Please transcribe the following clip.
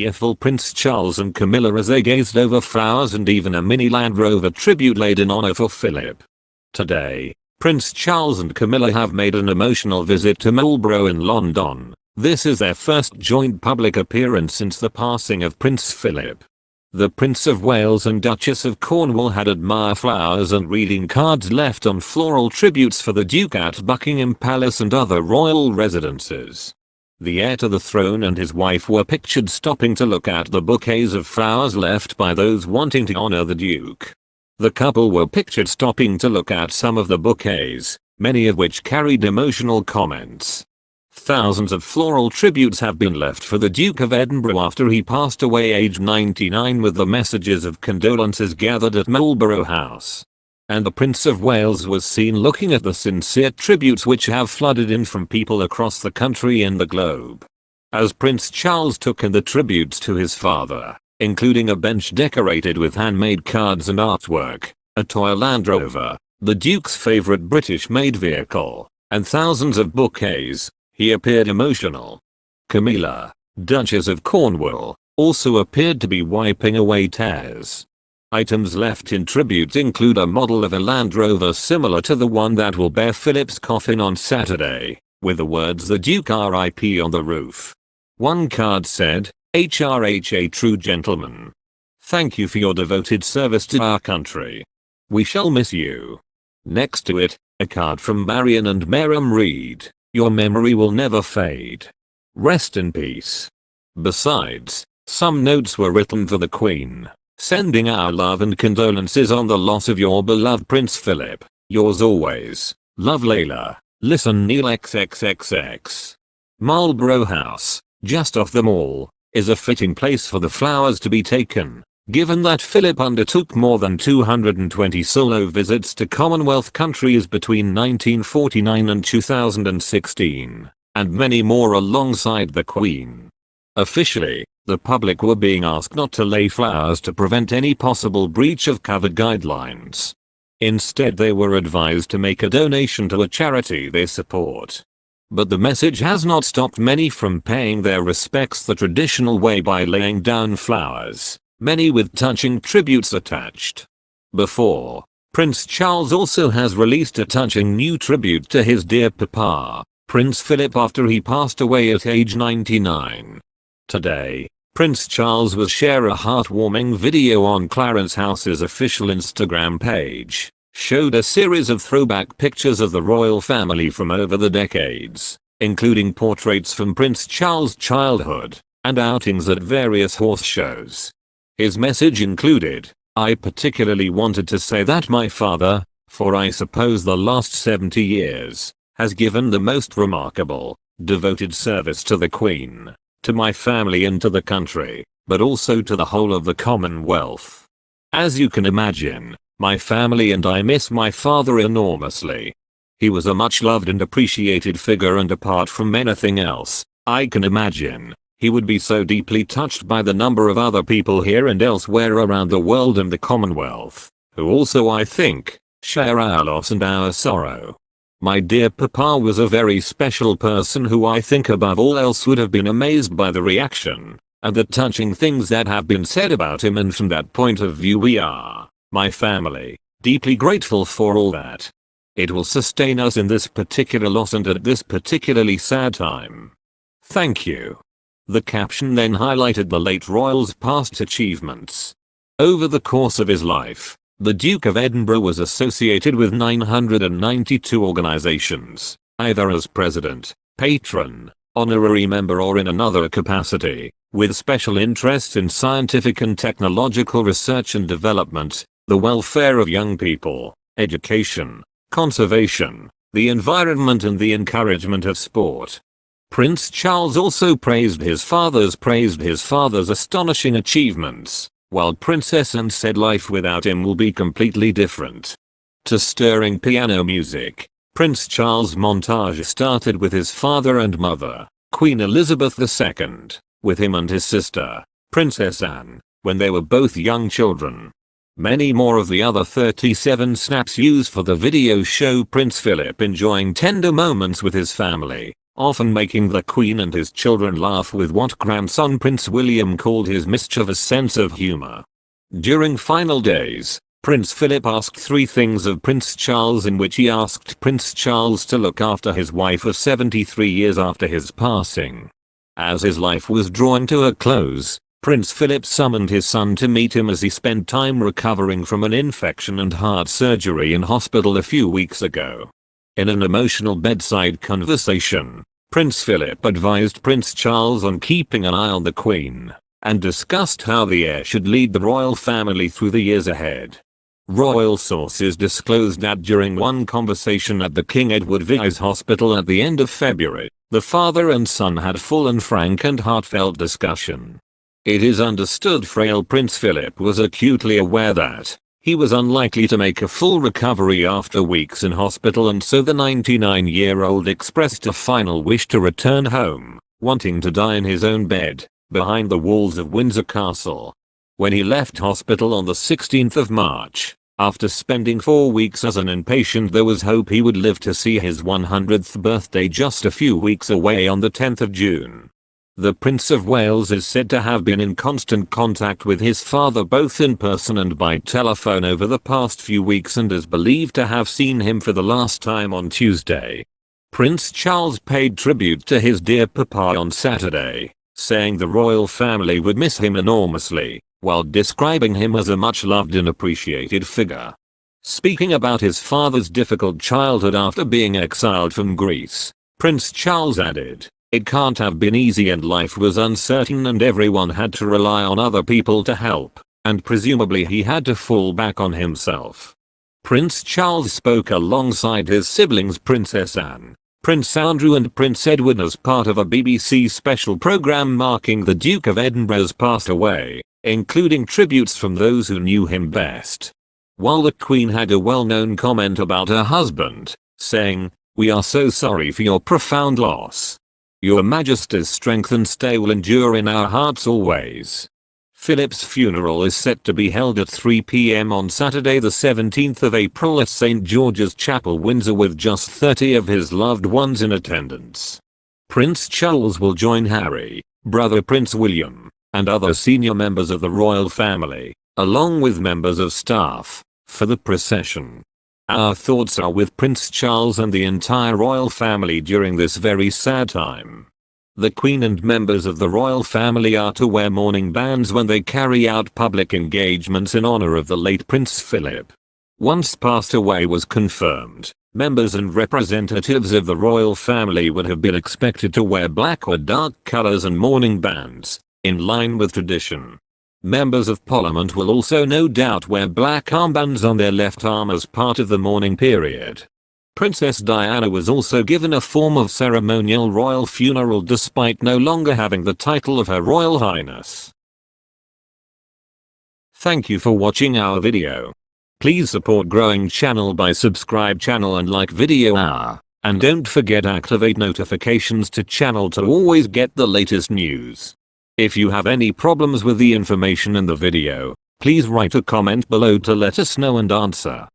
tearful Prince Charles and Camilla as they gazed over flowers and even a mini Land Rover tribute laid in honor for Philip. Today, Prince Charles and Camilla have made an emotional visit to Marlborough in London. This is their first joint public appearance since the passing of Prince Philip. The Prince of Wales and Duchess of Cornwall had admire flowers and reading cards left on floral tributes for the Duke at Buckingham Palace and other royal residences. The heir to the throne and his wife were pictured stopping to look at the bouquets of flowers left by those wanting to honor the Duke. The couple were pictured stopping to look at some of the bouquets, many of which carried emotional comments. Thousands of floral tributes have been left for the Duke of Edinburgh after he passed away aged 99, with the messages of condolences gathered at Marlborough House. And the Prince of Wales was seen looking at the sincere tributes which have flooded in from people across the country and the globe. As Prince Charles took in the tributes to his father, including a bench decorated with handmade cards and artwork, a toy Land Rover, the Duke's favorite British-made vehicle, and thousands of bouquets, he appeared emotional. Camilla, Duchess of Cornwall, also appeared to be wiping away tears. Items left in tribute include a model of a Land Rover similar to the one that will bear Philip's coffin on Saturday, with the words "The Duke R.I.P." on the roof. One card said, "HRH, a true gentleman. Thank you for your devoted service to our country. We shall miss you." Next to it, a card from Marion and Merrim read, "Your memory will never fade. Rest in peace." Besides, some notes were written for the Queen, sending our love and condolences on the loss of your beloved Prince Philip. Yours always, Love Layla. Listen Neil XXXX. Marlborough House, just off the Mall, is a fitting place for the flowers to be taken, given that Philip undertook more than 220 solo visits to Commonwealth countries between 1949 and 2016, and many more alongside the Queen. Officially, the public were being asked not to lay flowers to prevent any possible breach of COVID guidelines. Instead, they were advised to make a donation to a charity they support. But the message has not stopped many from paying their respects the traditional way by laying down flowers, many with touching tributes attached. Before, Prince Charles also has released a touching new tribute to his dear papa, Prince Philip, after he passed away at age 99. Today, Prince Charles will share a heartwarming video on Clarence House's official Instagram page, showed a series of throwback pictures of the royal family from over the decades, including portraits from Prince Charles' childhood, and outings at various horse shows. His message included, "I particularly wanted to say that my father, for I suppose the last 70 years, has given the most remarkable, devoted service to the Queen, to my family and to the country, but also to the whole of the Commonwealth. As you can imagine, my family and I miss my father enormously. He was a much loved and appreciated figure, and apart from anything else, I can imagine, he would be so deeply touched by the number of other people here and elsewhere around the world and the Commonwealth, who also, I think, share our loss and our sorrow. My dear papa was a very special person who I think above all else would have been amazed by the reaction, and the touching things that have been said about him, and from that point of view we are, my family, deeply grateful for all that. It will sustain us in this particular loss and at this particularly sad time. Thank you." The caption then highlighted the late royal's past achievements. Over the course of his life, the Duke of Edinburgh was associated with 992 organizations, either as president, patron, honorary member, or in another capacity, with special interests in scientific and technological research and development, the welfare of young people, education, conservation, the environment, and the encouragement of sport. Prince Charles also praised his father's astonishing achievements, while Princess Anne said life without him will be completely different. To stirring piano music, Prince Charles' montage started with his father and mother, Queen Elizabeth II, with him and his sister, Princess Anne, when they were both young children. Many more of the other 37 snaps used for the video show Prince Philip enjoying tender moments with his family, often making the Queen and his children laugh with what grandson Prince William called his mischievous sense of humor. During final days, Prince Philip asked 3 things of Prince Charles, in which he asked Prince Charles to look after his wife for 73 years after his passing. As his life was drawing to a close, Prince Philip summoned his son to meet him as he spent time recovering from an infection and heart surgery in hospital a few weeks ago. In an emotional bedside conversation, Prince Philip advised Prince Charles on keeping an eye on the Queen, and discussed how the heir should lead the royal family through the years ahead. Royal sources disclosed that during one conversation at the King Edward VI's hospital at the end of February, the father and son had full and frank and heartfelt discussion. It is understood frail Prince Philip was acutely aware that he was unlikely to make a full recovery after weeks in hospital, and so the 99-year-old expressed a final wish to return home, wanting to die in his own bed, behind the walls of Windsor Castle. When he left hospital on the 16th of March, after spending 4 weeks as an inpatient, there was hope he would live to see his 100th birthday just a few weeks away on the 10th of June. The Prince of Wales is said to have been in constant contact with his father both in person and by telephone over the past few weeks, and is believed to have seen him for the last time on Tuesday. Prince Charles paid tribute to his dear papa on Saturday, saying the royal family would miss him enormously, while describing him as a much-loved and appreciated figure. Speaking about his father's difficult childhood after being exiled from Greece, Prince Charles added, "It can't have been easy and life was uncertain and everyone had to rely on other people to help, and presumably he had to fall back on himself." Prince Charles spoke alongside his siblings Princess Anne, Prince Andrew and Prince Edward as part of a BBC special programme marking the Duke of Edinburgh's passed away, including tributes from those who knew him best. While the Queen had a well-known comment about her husband, saying, "We are so sorry for your profound loss. Your Majesty's strength and stay will endure in our hearts always." Philip's funeral is set to be held at 3 p.m. on Saturday the 17th of April at St. George's Chapel, Windsor, with just 30 of his loved ones in attendance. Prince Charles will join Harry, brother Prince William, and other senior members of the royal family, along with members of staff, for the procession. Our thoughts are with Prince Charles and the entire royal family during this very sad time. The Queen and members of the royal family are to wear mourning bands when they carry out public engagements in honor of the late Prince Philip. Once passed away was confirmed, members and representatives of the royal family would have been expected to wear black or dark colors and mourning bands, in line with tradition. Members of Parliament will also no doubt wear black armbands on their left arm as part of the mourning period. Princess Diana was also given a form of ceremonial royal funeral despite no longer having the title of Her Royal Highness. Thank you for watching our video. Please support growing channel by subscribe channel and like video hour. And don't forget activate notifications to channel to always get the latest news. If you have any problems with the information in the video, please write a comment below to let us know and answer.